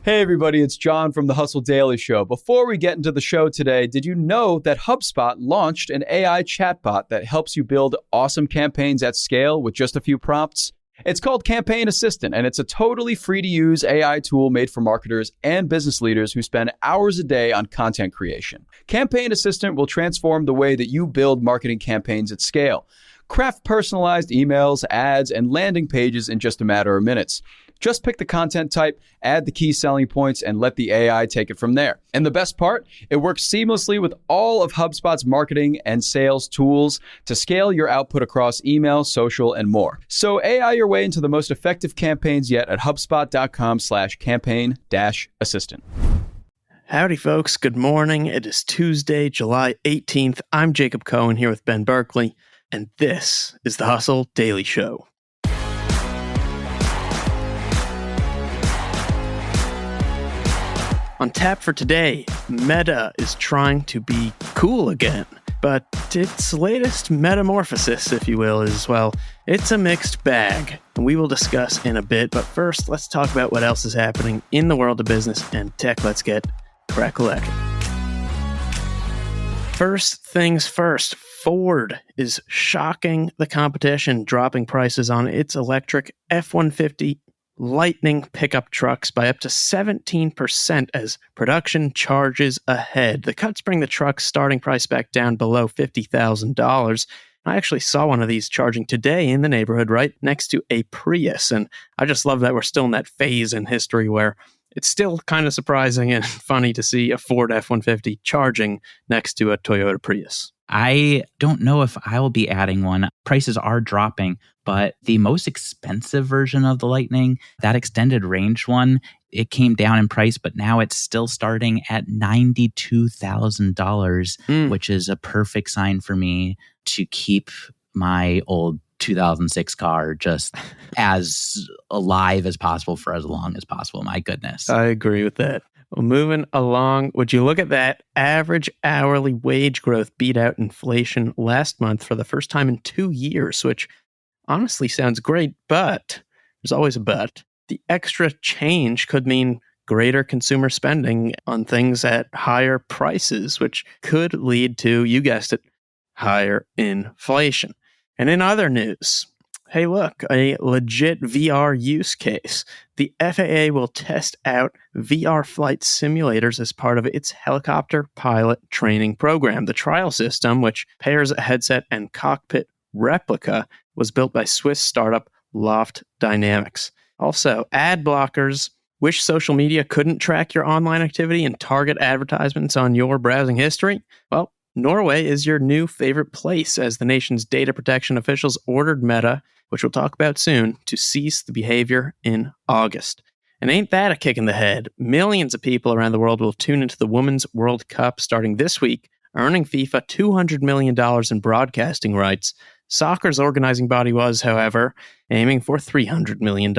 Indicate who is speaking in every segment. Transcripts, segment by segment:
Speaker 1: Hey everybody, it's John from the Hustle Daily Show. Before we get into the show today, did you know that HubSpot launched an AI chatbot that helps you build awesome campaigns at scale with just a few prompts? It's called Campaign Assistant, and it's a totally free-to-use AI tool made for marketers and business leaders who spend hours a day on content creation. Campaign Assistant will transform the way that you build marketing campaigns at scale. Craft personalized emails, ads, and landing pages in just a matter of minutes. Just pick the content type, add the key selling points, and let the AI take it from there. And the best part, it works seamlessly with all of HubSpot's marketing and sales tools to scale your output across email, social, and more. So AI your way into the most effective campaigns yet at HubSpot.com/campaign-assistant.
Speaker 2: Howdy, folks. Good morning. It is Tuesday, July 18th. I'm Jacob Cohen here with Ben Berkley, and this is the Hustle Daily Show. On tap for today, Meta is trying to be cool again, but its latest metamorphosis, if you will, is, well, it's a mixed bag, and we will discuss in a bit. But first, let's talk about what else is happening in the world of business and tech. Let's get crack-a-lackin'. First things first, Ford is shocking the competition, dropping prices on its electric F-150 Lightning pickup trucks by up to 17% as production charges ahead. The cuts bring the truck's starting price back down below $50,000. I actually saw one of these charging today in the neighborhood right next to a Prius, and I just love that we're still in that phase in history where it's still kind of surprising and funny to see a Ford F-150 charging next to a Toyota Prius.
Speaker 3: I don't know if I will be adding one. Prices are dropping, but the most expensive version of the Lightning, that extended range one, it came down in price, but now it's still starting at $92,000, which is a perfect sign for me to keep my old 2006 car just as alive as possible for as long as possible. My goodness.
Speaker 2: I agree with that. Well, moving along, would you look at that? Average hourly wage growth beat out inflation last month for the first time in 2 years, which honestly sounds great, but there's always a but. The extra change could mean greater consumer spending on things at higher prices, which could lead to, you guessed it, higher inflation. And in other news, hey, look, a legit VR use case. The FAA will test out VR flight simulators as part of its helicopter pilot training program. The trial system, which pairs a headset and cockpit replica, was built by Swiss startup Loft Dynamics. Also, ad blockers. Wish social media couldn't track your online activity and target advertisements on your browsing history? Well, Norway is your new favorite place as the nation's data protection officials ordered Meta, which we'll talk about soon, to cease the behavior in August. And ain't that a kick in the head? Millions of people around the world will tune into the Women's World Cup starting this week, earning FIFA $200 million in broadcasting rights. Soccer's organizing body was, however, aiming for $300 million.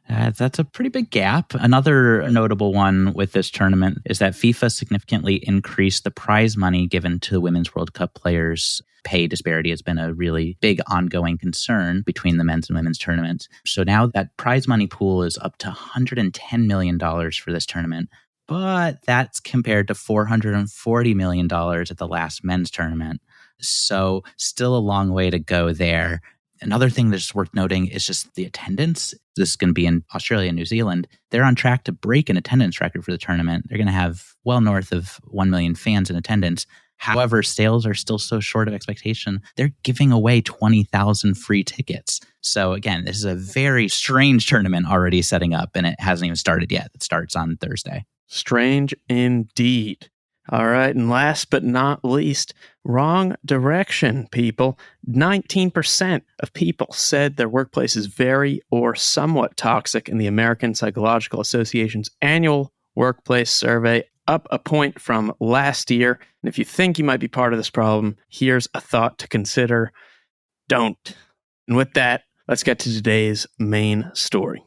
Speaker 3: That's a pretty big gap. Another notable one with this tournament is that FIFA significantly increased the prize money given to the Women's World Cup players. Pay disparity has been a really big ongoing concern between the men's and women's tournaments. So now that prize money pool is up to $110 million for this tournament, but that's compared to $440 million at the last men's tournament. So still a long way to go there. Another thing that's worth noting is just the attendance. This is going to be in Australia and New Zealand. They're on track to break an attendance record for the tournament. They're going to have well north of 1 million fans in attendance. However, sales are still so short of expectation. They're giving away 20,000 free tickets. So again, this is a very strange tournament already setting up, and it hasn't even started yet. It starts on Thursday.
Speaker 2: Strange indeed. All right, and last but not least, wrong direction, people. 19% of people said their workplace is very or somewhat toxic in the American Psychological Association's annual workplace survey, up a point from last year. And if you think you might be part of this problem, here's a thought to consider. Don't. And with that, let's get to today's main story.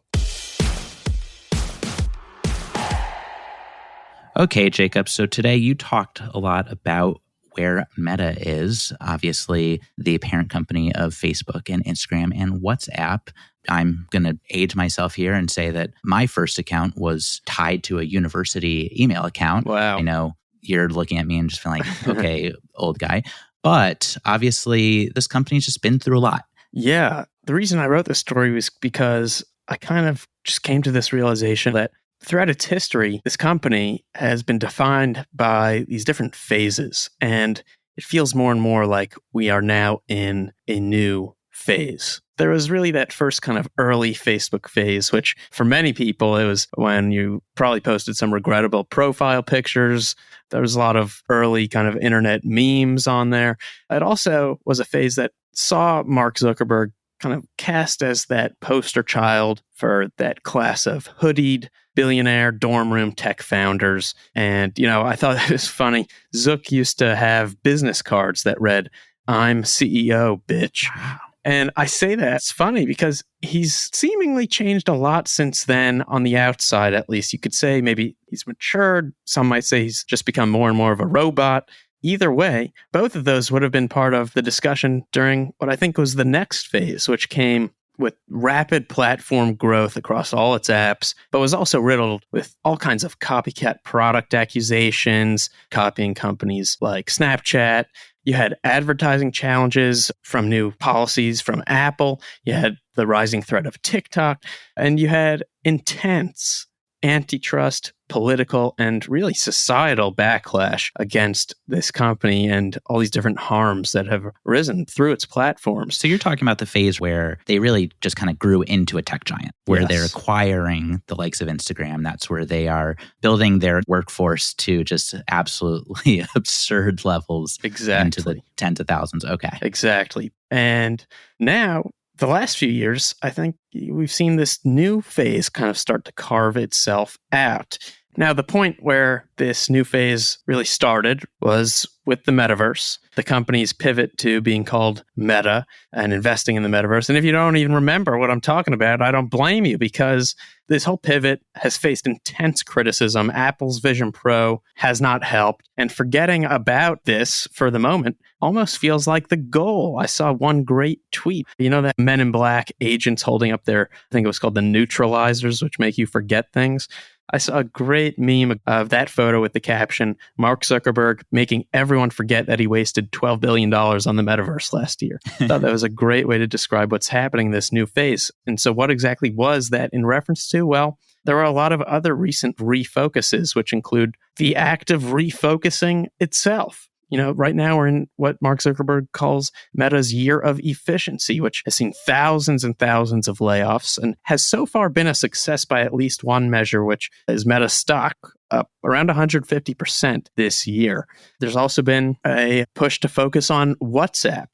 Speaker 3: Okay, Jacob. So today you talked a lot about where Meta is, obviously the parent company of Facebook and Instagram and WhatsApp. I'm going to age myself here and say that my first account was tied to a university email account.
Speaker 2: Wow.
Speaker 3: I know you're looking at me and just feeling like, okay, old guy. But obviously, this company's just been through a lot.
Speaker 2: Yeah. The reason I wrote this story was because I kind of just came to this realization that throughout its history, this company has been defined by these different phases. And it feels more and more like we are now in a new phase. There was really that first kind of early Facebook phase, which for many people, it was when you probably posted some regrettable profile pictures. There was a lot of early kind of internet memes on there. It also was a phase that saw Mark Zuckerberg kind of cast as that poster child for that class of hoodied billionaire dorm room tech founders. And, I thought it was funny. Zuck used to have business cards that read, "I'm CEO, bitch."
Speaker 3: Wow.
Speaker 2: And I say that it's funny because he's seemingly changed a lot since then on the outside, at least. You could say maybe he's matured. Some might say he's just become more and more of a robot. Either way, both of those would have been part of the discussion during what I think was the next phase, which came with rapid platform growth across all its apps, but was also riddled with all kinds of copycat product accusations, copying companies like Snapchat. You had advertising challenges from new policies from Apple. You had the rising threat of TikTok, and you had intense antitrust, political, and really societal backlash against this company and all these different harms that have risen through its platforms.
Speaker 3: So you're talking about the phase where they really just kind of grew into a tech giant, where
Speaker 2: Yes.
Speaker 3: they're acquiring the likes of Instagram. That's where they are building their workforce to just absolutely absurd levels
Speaker 2: Exactly.
Speaker 3: into the tens of thousands. Okay.
Speaker 2: Exactly. And now, the last few years, I think we've seen this new phase kind of start to carve itself out. Now, the point where this new phase really started was with the metaverse, the company's pivot to being called Meta and investing in the metaverse. And if you don't even remember what I'm talking about, I don't blame you, because this whole pivot has faced intense criticism. Apple's Vision Pro has not helped. And forgetting about this for the moment almost feels like the goal. I saw one great tweet. You know that Men in Black agents holding up their, I think it was called the neutralizers, which make you forget things. I saw a great meme of that photo with the caption, "Mark Zuckerberg making everyone forget that he wasted $12 billion on the metaverse last year." I thought that was a great way to describe what's happening in this new phase. And so what exactly was that in reference to? Well, there are a lot of other recent refocuses, which include the act of refocusing itself. Right now we're in what Mark Zuckerberg calls Meta's year of efficiency, which has seen thousands and thousands of layoffs and has so far been a success by at least one measure, which is Meta stock up around 150% this year. There's also been a push to focus on WhatsApp.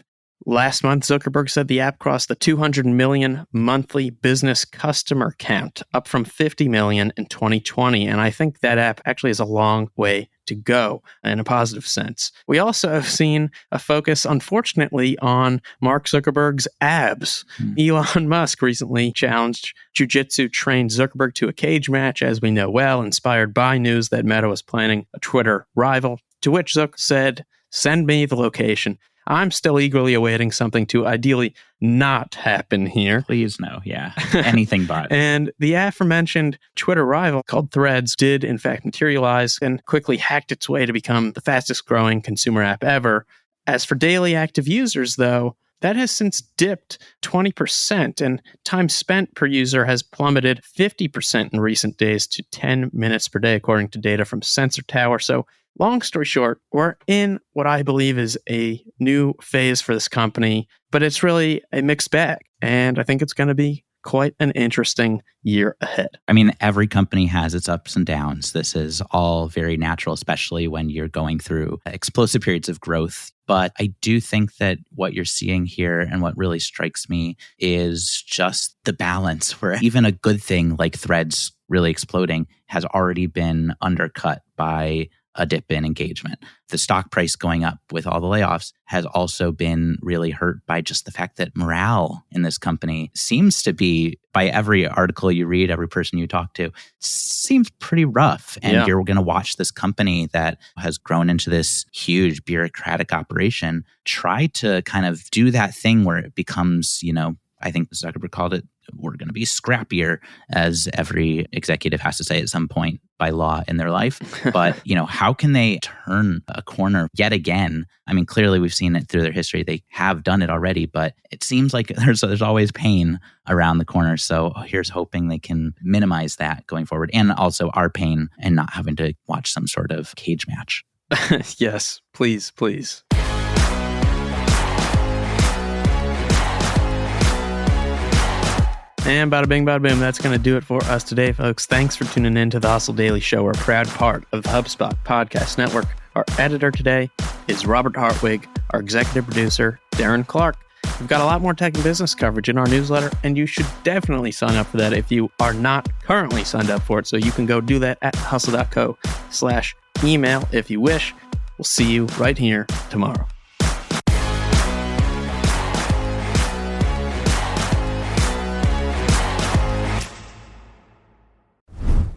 Speaker 2: Last month, Zuckerberg said the app crossed the 200 million monthly business customer count, up from 50 million in 2020. And I think that app actually has a long way to go in a positive sense. We also have seen a focus, unfortunately, on Mark Zuckerberg's abs. Elon Musk recently challenged jiu-jitsu trained Zuckerberg to a cage match, as we know well, inspired by news that Meta was planning a Twitter rival, to which Zuck said, "Send me the location. I'm still eagerly awaiting something to ideally not happen here."
Speaker 3: Please no. Yeah. Anything but.
Speaker 2: And the aforementioned Twitter rival called Threads did in fact materialize and quickly hacked its way to become the fastest growing consumer app ever. As for daily active users, though, that has since dipped 20%, and time spent per user has plummeted 50% in recent days to 10 minutes per day, according to data from Sensor Tower. So long story short, we're in what I believe is a new phase for this company, but it's really a mixed bag. And I think it's going to be quite an interesting year ahead.
Speaker 3: I mean, every company has its ups and downs. This is all very natural, especially when you're going through explosive periods of growth. But I do think that what you're seeing here and what really strikes me is just the balance, where even a good thing like Threads really exploding has already been undercut by a dip in engagement. The stock price going up with all the layoffs has also been really hurt by just the fact that morale in this company seems to be, by every article you read, every person you talk to, seems pretty rough. And you're going to watch this company that has grown into this huge bureaucratic operation try to kind of do that thing where it becomes, I think Zuckerberg called it, we're going to be scrappier, as every executive has to say at some point by law in their life. But, how can they turn a corner yet again? I mean, clearly we've seen it through their history. They have done it already, but it seems like there's always pain around the corner. So here's hoping they can minimize that going forward, and also our pain and not having to watch some sort of cage match.
Speaker 2: Yes, please. And bada bing, bada boom. That's going to do it for us today, folks. Thanks for tuning in to the Hustle Daily Show. We're a proud part of the HubSpot Podcast Network. Our editor today is Robert Hartwig. Our executive producer, Darren Clarke. We've got a lot more tech and business coverage in our newsletter, and you should definitely sign up for that if you are not currently signed up for it. So you can go do that at hustle.co/email if you wish. We'll see you right here tomorrow.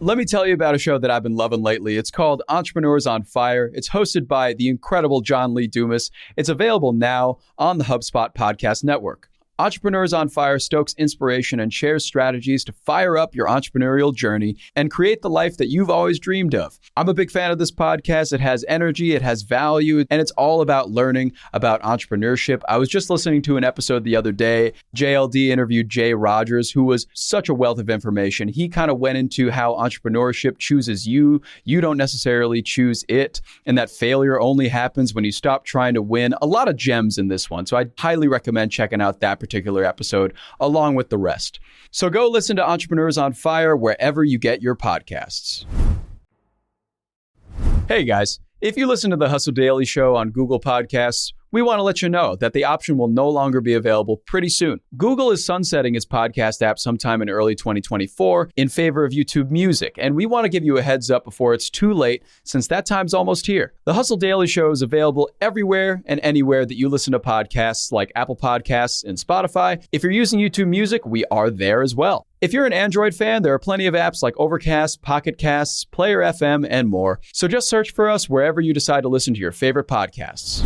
Speaker 1: Let me tell you about a show that I've been loving lately. It's called Entrepreneurs on Fire. It's hosted by the incredible John Lee Dumas. It's available now on the HubSpot Podcast Network. Entrepreneurs on Fire stokes inspiration and shares strategies to fire up your entrepreneurial journey and create the life that you've always dreamed of. I'm a big fan of this podcast. It has energy, it has value, and it's all about learning about entrepreneurship. I was just listening to an episode the other day. JLD interviewed Jay Rogers, who was such a wealth of information. He kind of went into how entrepreneurship chooses you. You don't necessarily choose it, and that failure only happens when you stop trying to win. A lot of gems in this one. So I highly recommend checking out that particular episode along with the rest. So go listen to Entrepreneurs on Fire wherever you get your podcasts. Hey guys, if you listen to the Hustle Daily Show on Google Podcasts, we want to let you know that the option will no longer be available pretty soon. Google is sunsetting its podcast app sometime in early 2024 in favor of YouTube Music, and we want to give you a heads up before it's too late, since that time's almost here. The Hustle Daily Show is available everywhere and anywhere that you listen to podcasts, like Apple Podcasts and Spotify. If you're using YouTube Music, we are there as well. If you're an Android fan, there are plenty of apps like Overcast, Pocket Casts, Player FM, and more. So just search for us wherever you decide to listen to your favorite podcasts.